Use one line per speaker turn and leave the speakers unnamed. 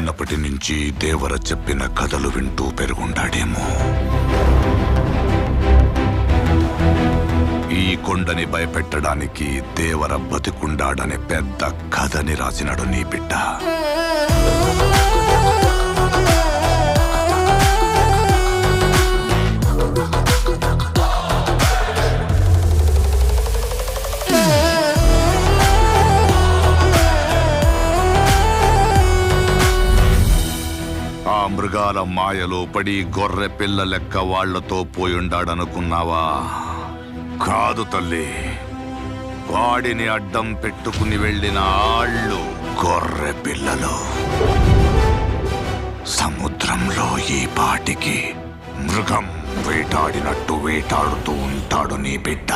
చిన్నప్పటి నుంచి దేవర చెప్పిన కథలు వింటూ పెరుగుండాడేమో. ఈ కొండని భయపెట్టడానికి దేవర బతికుండాడనే పెద్ద కథని రాసినాడు నీ బిడ్డ. ఆ మృగాల మాయలో పడి గొర్రె పిల్ల లెక్క వాళ్లతో పోయుండాడనుకున్నావా? కాదు తల్లి, వాడిని అడ్డం పెట్టుకుని వెళ్ళిన ఆళ్ళు గొర్రె పిల్లలు. సముద్రంలో ఈ పాటికి మృగం వేటాడినట్టు వేటాడుతూ ఉంటాడు నీ బిడ్డ.